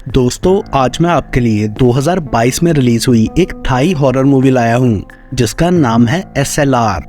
दोस्तों, आज मैं आपके लिए 2022 में रिलीज हुई एक थाई हॉरर मूवी लाया हूँ जिसका नाम है SLR।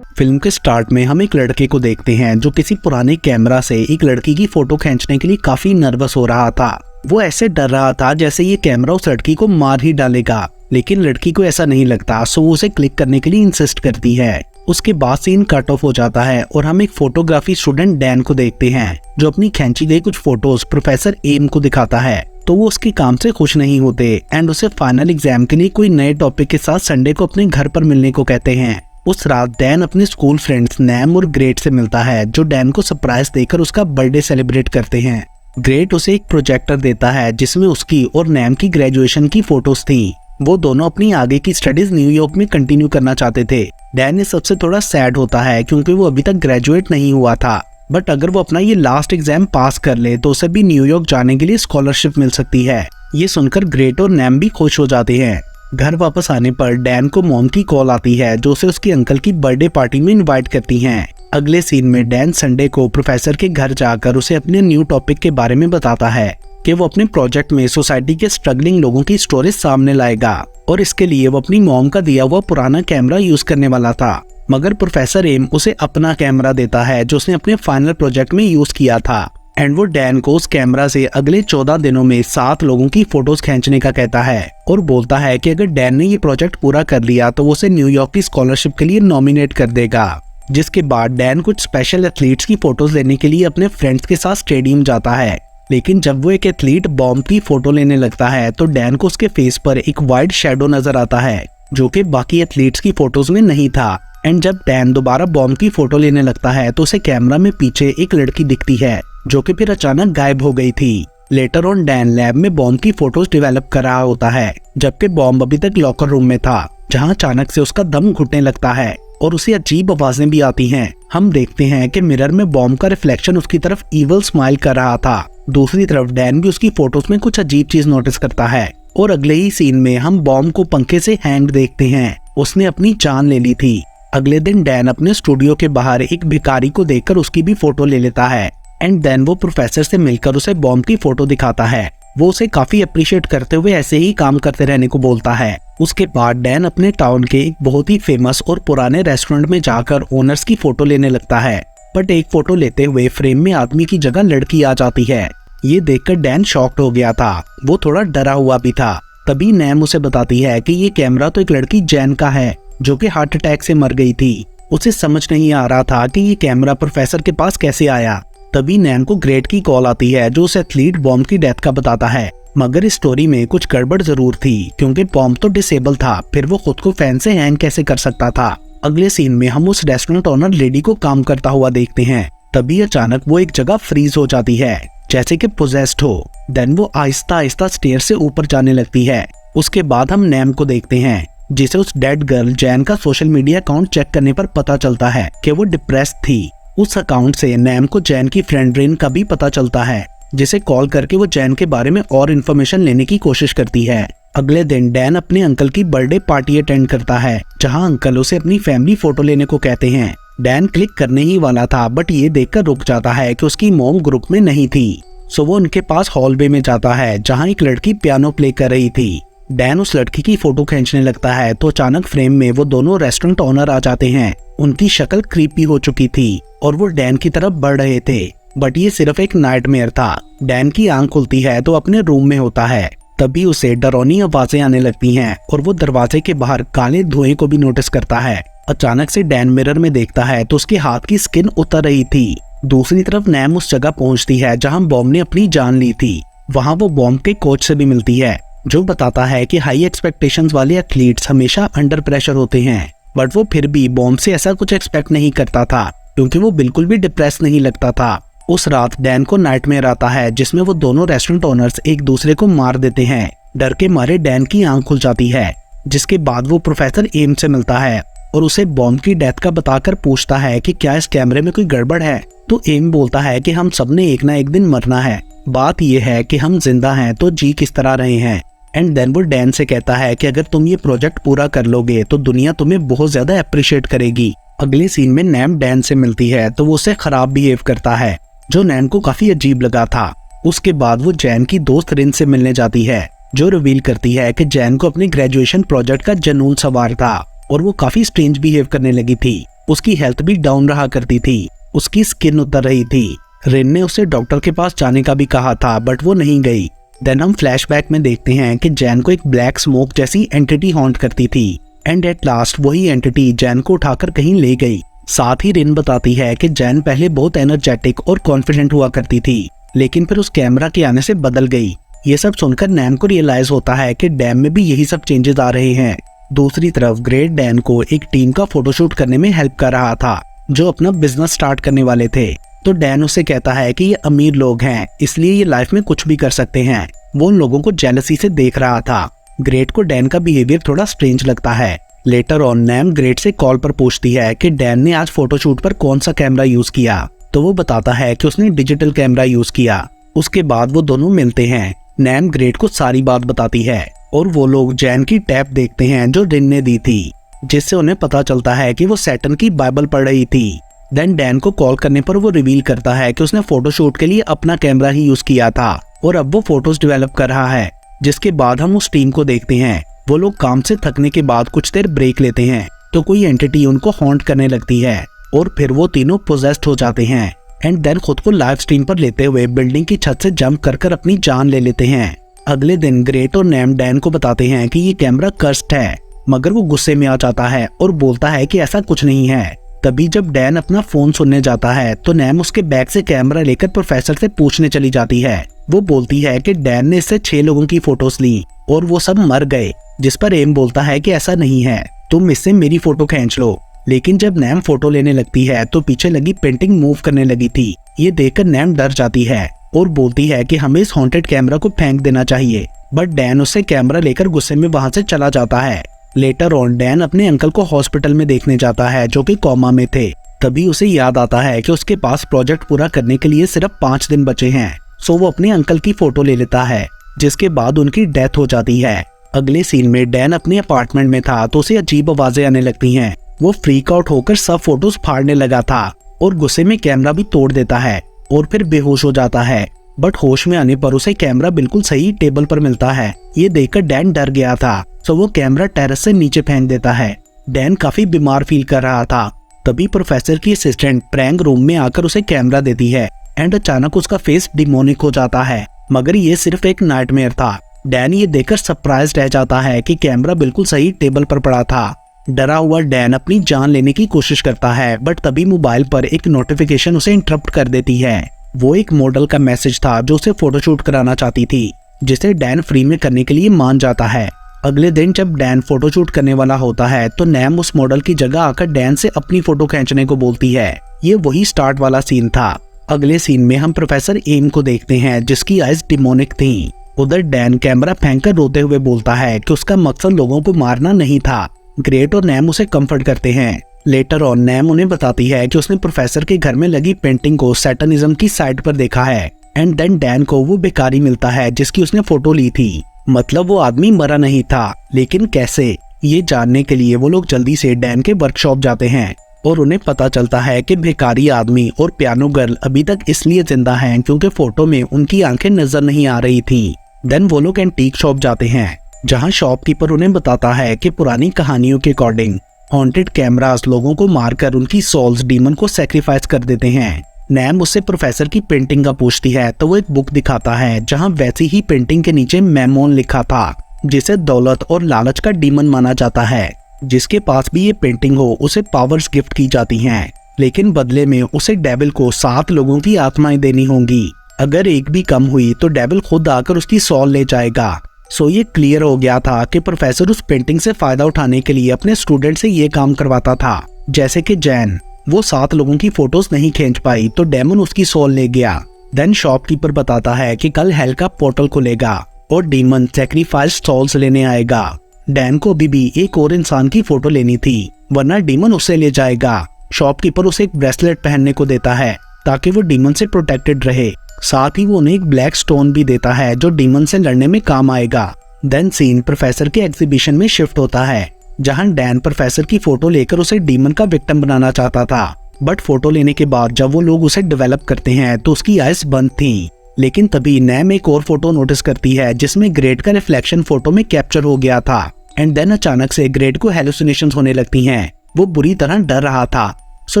फिल्म के स्टार्ट में हम एक लड़के को देखते हैं जो किसी पुराने कैमरा से एक लड़की की फोटो खींचने के लिए काफी नर्वस हो रहा था। वो ऐसे डर रहा था जैसे ये कैमरा उस लड़की को मार ही डालेगा, लेकिन लड़की को ऐसा नहीं लगता, सो वो उसे क्लिक करने के लिए इंसिस्ट करती है। उसके बाद सीन कट ऑफ हो जाता है और हम एक फोटोग्राफी स्टूडेंट डैन को देखते हैं जो अपनी खींची गई कुछ फोटोज प्रोफेसर एम को दिखाता है। तो वो उसके काम से खुश नहीं होते एंड उसे फाइनल एग्जाम के लिए कोई नए टॉपिक के साथ संडे को अपने घर पर मिलने को कहते हैं। उस रात डैन अपने स्कूल फ्रेंड्स नैम और ग्रेट से मिलता है जो डैन को सरप्राइज देकर उसका बर्थडे सेलिब्रेट करते हैं। ग्रेट उसे एक प्रोजेक्टर देता है जिसमें उसकी और नैम की ग्रेजुएशन की फोटोज थी। वो दोनों अपनी आगे की स्टडीज न्यूयॉर्क में कंटिन्यू करना चाहते थे। डैन इस सबसे थोड़ा सैड होता है क्योंकि वो अभी तक ग्रेजुएट नहीं हुआ था, बट अगर वो अपना ये लास्ट एग्जाम पास कर ले तो उसे भी न्यूयॉर्क जाने के लिए स्कॉलरशिप मिल सकती है। ये सुनकर ग्रेट और नैम भी खुश हो जाते हैं। घर वापस आने पर डैन को मॉम की कॉल आती है जो उसे उसके अंकल की बर्थडे पार्टी में इनवाइट करती हैं। अगले सीन में डैन संडे को प्रोफेसर के घर जाकर उसे अपने न्यू टॉपिक के बारे में बताता है कि वो अपने प्रोजेक्ट में सोसाइटी के स्ट्रगलिंग लोगों की स्टोरीज सामने लाएगा और इसके लिए वो अपनी मॉम का दिया हुआ पुराना कैमरा यूज करने वाला था। मगर प्रोफेसर एम उसे अपना कैमरा देता है जो उसने अपने फाइनल प्रोजेक्ट में यूज किया था एंड वो डैन को उस कैमरा से अगले 14 दिनों में 7 लोगों की फोटोज खींचने का कहता है और बोलता है कि अगर डैन ने ये प्रोजेक्ट पूरा कर लिया तो वो उसे न्यूयॉर्क की स्कॉलरशिप के लिए नॉमिनेट कर देगा। जिसके बाद डैन कुछ स्पेशल एथलीट्स की फोटोज लेने के लिए अपने फ्रेंड्स के साथ स्टेडियम जाता है, लेकिन जब वो एक एथलीट बॉम्ब की फोटो लेने लगता है तो डैन को उसके फेस पर एक वाइट शैडो नजर आता है जो कि बाकी एथलीट्स की फोटोज में नहीं था। एंड जब डैन दोबारा बॉम्ब की फोटो लेने लगता है तो उसे कैमरा में पीछे एक लड़की दिखती है जो कि फिर अचानक गायब हो गई थी। लेटर ऑन डैन लैब में बॉम्ब की फोटोज डेवलप कर रहा होता है जबकि बॉम्ब अभी तक लॉकर रूम में था, जहां अचानक से उसका दम घुटने लगता है और उसे अजीब आवाजें भी आती हैं। हम देखते हैं कि मिरर में बॉम्ब का रिफ्लेक्शन उसकी तरफ इवल स्माइल कर रहा था। दूसरी तरफ डैन भी उसकी फोटोज में कुछ अजीब चीज नोटिस करता है और अगले ही सीन में हम बॉम्ब को पंखे से हैंग देखते हैं। उसने अपनी जान ले ली थी। अगले दिन डैन अपने स्टूडियो के बाहर एक भिखारी को देखकर उसकी भी फोटो ले लेता है एंड देन वो प्रोफेसर से मिलकर उसे बॉम्ब की फोटो दिखाता है। वो उसे काफी अप्रिशिएट करते हुए ऐसे ही काम करते रहने को बोलता है। उसके बाद डैन अपने टाउन के एक बहुत ही फेमस और पुराने रेस्टोरेंट में जाकर ओनर्स की फोटो लेने लगता है, बट एक फोटो लेते हुए फ्रेम में आदमी की जगह लड़की आ जाती है। ये देखकर डैन शॉक्ड हो गया था। वो थोड़ा डरा हुआ भी था। तभी नैम उसे बताती है कि ये कैमरा तो एक लड़की जैन का है जो कि हार्ट अटैक से मर गई थी। उसे समझ नहीं आ रहा था कि ये कैमरा प्रोफेसर के पास कैसे आया। तभी नैम को ग्रेट की कॉल आती है जो उस एथलीट बॉम्ब की डेथ का बताता है। मगर इस स्टोरी में कुछ गड़बड़ जरूर थी क्योंकि बॉम्ब तो डिसेबल था, फिर वो खुद को फैन से हैंग कैसे कर सकता था। अगले सीन में हम उस रेस्टोरेंट ओनर लेडी को काम करता हुआ देखते हैं। तभी अचानक वो एक जगह फ्रीज हो जाती है जैसे कि पोजेस्ड हो। देन वो आहिस्ता आहिस्ता स्टेयर से ऊपर जाने लगती है। उसके बाद हम नैम को देखते हैं जिसे उस डेड गर्ल जैन का सोशल मीडिया अकाउंट चेक करने पर पता चलता है कि वो डिप्रेस्ड थी। उस अकाउंट से नैम को जैन की फ्रेंड रेन का भी पता चलता है जिसे कॉल करके वो जैन के बारे में और इन्फॉर्मेशन लेने की कोशिश करती है। अगले दिन डैन अपने अंकल की बर्थडे पार्टी अटेंड करता है जहां अंकल उसे अपनी फैमिली फोटो लेने को कहते हैं। डैन क्लिक करने ही वाला था बट ये देखकर रुक जाता है कि उसकी मॉम ग्रुप में नहीं थी। सो वो उनके पास हॉलवे में जाता है जहां एक लड़की पियानो प्ले कर रही थी। डैन उस लड़की की फोटो खींचने लगता है तो अचानक फ्रेम में वो दोनों रेस्टोरेंट ओनर आ जाते हैं। उनकी शक्ल क्रीपी हो चुकी थी और वो डैन की तरफ बढ़ रहे थे, बट ये सिर्फ एक नाइटमेयर था। डैन की आंख खुलती है तो अपने रूम में होता है। तभी उसे डरावनी आवाजें आने लगती हैं और वो दरवाजे के बाहर काले धुएं को भी नोटिस करता है। अचानक से डैन मिरर में देखता है तो उसके हाथ की स्किन उतर रही थी। दूसरी तरफ नैम उस जगह पहुंचती है जहां बॉम्ब ने अपनी जान ली थी। वहां वो बॉम्ब के कोच से भी मिलती है जो बताता है कि हाई एक्सपेक्टेशंस वाले एथलीट्स हमेशा अंडर प्रेशर होते हैं, बट वो फिर भी बॉम्ब से ऐसा कुछ एक्सपेक्ट नहीं करता था क्योंकि वो बिल्कुल भी डिप्रेस नहीं लगता था। उस रात डैन को नाइटमेयर आता है जिसमें वो दोनों रेस्टोरेंट ओनर्स एक दूसरे को मार देते हैं। डर के मारे डैन की आंख खुल जाती है, जिसके बाद वो प्रोफेसर एम से मिलता है और उसे बॉम्ब की डेथ का बताकर पूछता है कि क्या इस कैमरे में कोई गड़बड़ है। तो एम बोलता है कि हम सबने एक ना एक दिन मरना है, बात यह है कि हम जिंदा हैं तो जी किस तरह रहे हैं। एंड देन वो डैन से कहता है कि अगर तुम ये प्रोजेक्ट पूरा कर लोगे तो दुनिया तुम्हें बहुत ज्यादा अप्रिशिएट करेगी। अगले सीन में नैम डैन से मिलती है तो वो उसे खराब बिहेव करता है जो नैन को काफी अजीब लगा था। उसके बाद वो जैन की दोस्त रिन से मिलने जाती है, जो रिवील करती है कि जैन को अपने ग्रेजुएशन प्रोजेक्ट का जुनून सवार था और वो काफी स्ट्रेंज बिहेव करने लगी थी। उसकी हेल्थ भी डाउन रहा करती थी, उसकी स्किन उतर रही थी। रिन ने उसे डॉक्टर के पास जाने का भी कहा था, बट वो नहीं गई। देन हम फ्लैशबैक में देखते हैं कि जैन को एक ब्लैक स्मोक जैसी एंटिटी हॉन्ट करती थी एंड एट लास्ट वही एंटिटी जैन को उठाकर कहीं ले गई। साथ ही रिन बताती है कि जैन पहले बहुत एनर्जेटिक और कॉन्फिडेंट हुआ करती थी, लेकिन फिर उस कैमरा के आने से बदल गई। ये सब सुनकर नैन को रियलाइज होता है कि डैम में भी यही सब चेंजेस आ रहे हैं। दूसरी तरफ ग्रेट डैन को एक टीम का फोटोशूट करने में हेल्प कर रहा था, जो अपना बिजनेस स्टार्ट करने वाले थे। तो डैन उसे कहता है कि ये अमीर लोग हैं, इसलिए ये लाइफ में कुछ भी कर सकते हैं। वो उन लोगों को जेलसी से देख रहा था। ग्रेट को डैन का बिहेवियर थोड़ा स्ट्रेंज लगता है। लेटर ऑन नैम ग्रेट से कॉल पर पूछती है कि डैन ने आज फोटोशूट पर कौन सा कैमरा यूज किया, तो वो बताता है कि उसने डिजिटल कैमरा यूज किया। उसके बाद वो दोनों मिलते हैं। नैम ग्रेट को सारी बात बताती है और वो लोग जैन की टैप देखते हैं जो रिन ने दी थी, जिससे उन्हें पता चलता है कि वो सैटर्न की बाइबल पढ़ रही थी। देन डैन को कॉल करने पर वो रिवील करता है कि उसने फोटोशूट के लिए अपना कैमरा ही यूज किया था और अब वो फोटोज डेवलप कर रहा है। जिसके बाद हम उस टीम को देखते हैं। वो लोग काम से थकने के बाद कुछ देर ब्रेक लेते हैं, तो कोई एंटिटी उनको हॉन्ट करने लगती है और फिर वो तीनों पोजेस्ड हो जाते हैं एंड देन खुद को लाइव स्ट्रीम पर लेते हुए बिल्डिंग की छत से जंप कर अपनी जान ले लेते हैं। अगले दिन ग्रेट और नैम डैन को बताते हैं कि ये कैमरा कर्स्ड है, मगर वो गुस्से में आ जाता है और बोलता है कि ऐसा कुछ नहीं है। तभी जब डैन अपना फोन सुनने जाता है तो नैम उसके बैग से कैमरा लेकर प्रोफेसर से पूछने चली जाती है। वो बोलती है कि डैन ने इससे 6 लोगों की फोटोज ली और वो सब मर गए, जिस पर एम बोलता है कि ऐसा नहीं है, तुम इससे मेरी फोटो खींच लो। लेकिन जब नैम फोटो लेने लगती है तो पीछे लगी पेंटिंग मूव करने लगी थी। ये देखकर नैम डर जाती है और बोलती है कि हमें इस हॉन्टेड कैमरा को फेंक देना चाहिए, बट डैन उससे कैमरा लेकर गुस्से में वहां से चला जाता है। लेटर ऑन डैन अपने अंकल को हॉस्पिटल में देखने जाता है, जो कि कोमा में थे। तभी उसे याद आता है कि उसके पास प्रोजेक्ट पूरा करने के लिए सिर्फ 5 दिन बचे हैं। सो वो अपने अंकल की फोटो ले लेता है, जिसके बाद उनकी डेथ हो जाती है। अगले सीन में डैन अपने अपार्टमेंट में था तो उसे अजीब आवाजें आने लगती हैं। वो फ्रीक आउट होकर सब फोटोज फाड़ने लगा था और गुस्से में कैमरा भी तोड़ देता है और फिर बेहोश हो जाता है। बट होश में आने पर उसे कैमरा बिल्कुल सही टेबल पर मिलता है। ये देखकर डैन डर गया था, तो वो कैमरा टेरेस से नीचे फेंक देता है। डैन काफी बीमार फील कर रहा था। तभी प्रोफेसर की असिस्टेंट प्रैंक रूम में आकर उसे कैमरा देती है एंड अचानक उसका फेस डिमोनिक हो जाता है, मगर ये सिर्फ एक नाइटमेयर था। डैन ये देखकर सरप्राइज रह जाता है कि कैमरा बिल्कुल सही टेबल पर पड़ा था। डरा हुआ डैन अपनी जान लेने की कोशिश करता है, बट तभी मोबाइल पर एक नोटिफिकेशन उसे इंटरप्ट कर देती है। वो एक मॉडल का मैसेज था जो उसे फोटोशूट कराना चाहती थी, जिसे डैन फ्री में करने के लिए मान जाता है। अगले दिन जब डैन फोटोशूट करने वाला होता है तो नैम उस मॉडल की जगह आकर डैन से अपनी फोटो खींचने को बोलती है। ये वही स्टार्ट वाला सीन था। अगले सीन में हम प्रोफेसर एम को देखते हैं, जिसकी आइज डिमोनिक थी। उधर डैन कैमरा फेंककर रोते हुए बोलता है कि उसका मकसद लोगों को मारना नहीं था। ग्रेट और नैम उसे कंफर्ट करते हैं। लेटर ऑन नैम उन्हें बताती है कि उसने प्रोफेसर के घर में लगी पेंटिंग को सैटनिज्म की साइट पर देखा है एंड देन डैन को वो भिखारी मिलता है जिसकी उसने फोटो ली थी। मतलब वो आदमी मरा नहीं था, लेकिन कैसे, ये जानने के लिए वो लोग जल्दी से डैन के वर्कशॉप जाते हैं और उन्हें पता चलता है कि भिखारी आदमी और पियानो गर्ल अभी तक इसलिए जिंदा हैं क्योंकि फोटो में उनकी आंखें नजर नहीं आ रही थी। देन वो लोग एंटीक शॉप जाते हैं, जहां शॉपकीपर उन्हें बताता है कि पुरानी कहानियों के अकॉर्डिंग हॉन्टेड कैमरास लोगों को मारकर उनकी सोल्स डीमन को सैक्रिफाइस कर देते हैं। नैम उससे प्रोफेसर की पेंटिंग का पूछती है तो वो एक बुक दिखाता है जहां वैसी ही पेंटिंग के नीचे मैमोन लिखा था, जिसे दौलत और लालच का डीमन माना जाता है। जिसके पास भी ये पेंटिंग हो उसे पावर्स गिफ्ट की जाती हैं, लेकिन बदले में उसे डेविल को 7 लोगों की आत्माएं देनी होंगी। अगर एक भी कम हुई तो डेविल खुद आकर उसकी सोल ले जाएगा। सो ये क्लियर हो गया था कि प्रोफेसर उस पेंटिंग से फायदा उठाने के लिए अपने स्टूडेंट से ये काम करवाता था। जैसे कि जैन, वो 7 लोगों की फोटोज नहीं खींच पाई तो डेमन उसकी सोल ले गया। देन शॉपकीपर बताता है कि कल हेल का पोर्टल खुलेगा और डीमन सैक्रिफाइस सोल्स लेने आएगा। डैन को अभी भी एक और इंसान की फोटो लेनी थी, वरना डीमन उसे ले जाएगा। शॉपकीपर उसे एक ब्रेसलेट पहनने को देता है ताकि वो डीमन से प्रोटेक्टेड रहे। साथ ही वो उन्हें एक ब्लैक स्टोन भी देता है जो डीमन से लड़ने में काम आएगा। देन सीन प्रोफेसर के एग्जीबिशन में शिफ्ट होता है, जहां डैन प्रोफेसर की फोटो लेकर उसे डीमन का विक्टिम बनाना चाहता था, बट फोटो लेने के बाद जब वो लोग उसे डेवलप करते हैं तो उसकी आइज बंद थी। लेकिन तभी नैम एक और फोटो नोटिस करती है जिसमें ग्रेट का रिफ्लेक्शन फोटो में कैप्चर हो गया था। एंड देन अचानक से ग्रेट को हेलुसिनेशंस होने लगती हैं। वो बुरी तरह डर रहा था। सो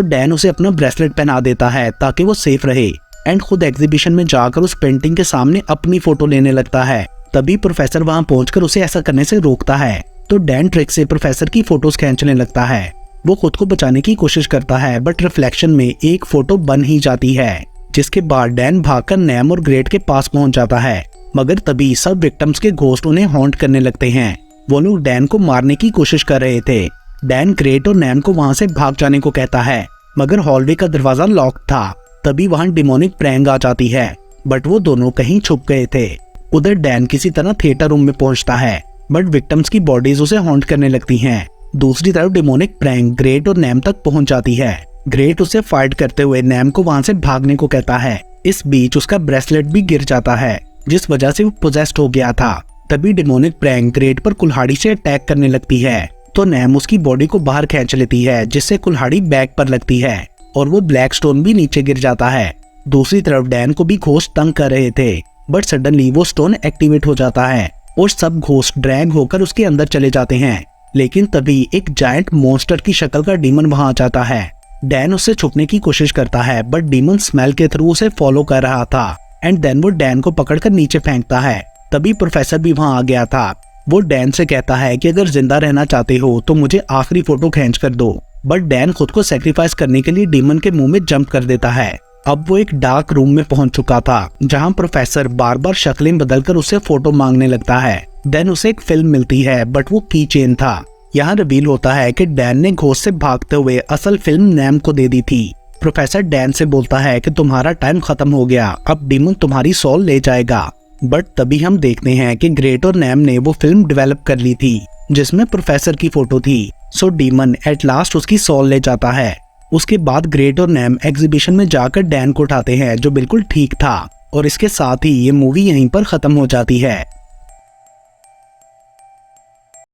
डैन उसे अपना ब्रेसलेट पहना देता है ताकि वो सेफ रहे एंड खुद एग्जीबिशन में जाकर उस पेंटिंग के सामने अपनी फोटो लेने लगता है। तभी प्रोफेसर वहां पहुंचकर उसे ऐसा करने से रोकता है। तो डैन ट्रिक से प्रोफेसर की फोटोज खींचने लगता है। वो खुद को बचाने की कोशिश करता है बट रिफ्लेक्शन में एक फोटो बन ही जाती है, जिसके बाद डैन भागकर नैम और ग्रेट के पास पहुंच जाता है। मगर तभी सब विक्टिम्स के घोस्ट उन्हें हॉन्ट करने लगते हैं। वो लोग डैन को मारने की कोशिश कर रहे थे। डैन ग्रेट और नैम को वहां से भाग जाने को कहता है, मगर हॉलवे का दरवाजा लॉक था। तभी वहां डिमोनिक प्रैंग आ जाती है, बट वो दोनों कहीं छुप गए थे। उधर डैन किसी तरह थिएटर रूम में पहुंचता है, बट विक्टिम्स की बॉडीज उसे हॉन्ट करने लगती हैं। दूसरी तरफ डिमोनिक प्रैंग ग्रेट और नैम तक पहुंच जाती है। ग्रेट उसे फाइट करते हुए नैम को वहां से भागने को कहता है। इस बीच उसका ब्रेसलेट भी गिर जाता है, जिस वजह से वो पोजेस्ड हो गया था। तभी डिमोनिक प्रैंग ग्रेट पर कुल्हाड़ी से अटैक करने लगती है, तो नैम उसकी बॉडी को बाहर खींच लेती है, जिससे कुल्हाड़ी बैक पर लगती है और वो ब्लैक स्टोन भी नीचे गिर जाता है। दूसरी तरफ डैन को भी घोस्ट तंग कर रहे थे, बट सडनली वो स्टोन एक्टिवेट हो जाता है और सब घोस्ट ड्रैग होकर उसके अंदर चले जाते हैं। लेकिन तभी एक जायंट मॉन्स्टर की शक्ल का डीमन वहां आ जाता है। डैन उससे छुपने की कोशिश करता है, बट डीमन स्मेल के थ्रू उसे फॉलो कर रहा था। एंड देन वो डैन को पकड़कर नीचे फेंकता है। तभी प्रोफेसर भी वहां आ गया था। वो डैन से कहता है कि अगर जिंदा रहना चाहते हो तो मुझे आखिरी फोटो खींच कर दो, बट डैन खुद को सेक्रीफाइस करने के लिए डीमन के मुंह में जंप कर देता है। अब वो एक डार्क रूम में पहुंच चुका था, जहां प्रोफेसर बार बार शक्लें बदलकर उससे फोटो मांगने लगता है। देन उसे एक फिल्म मिलती है, बट वो की चेन था। यहाँ रिवील होता है कि डैन ने घोस्ट से भागते हुए असल फिल्म नैम को दे दी थी। प्रोफेसर डैन से बोलता है कि तुम्हारा टाइम खत्म हो गया, अब डीमन तुम्हारी सोल ले जाएगा। बट तभी हम देखते हैं कि ग्रेट और नैम ने वो फिल्म डेवलप कर ली थी, जिसमें प्रोफेसर की फोटो थी। सो डीमन एट लास्ट उसकी सोल ले जाता है। उसके बाद ग्रेट और नैम एग्जीबिशन में जाकर डैन को उठाते हैं, जो बिल्कुल ठीक था। और इसके साथ ही ये मूवी यहीं पर खत्म हो जाती है।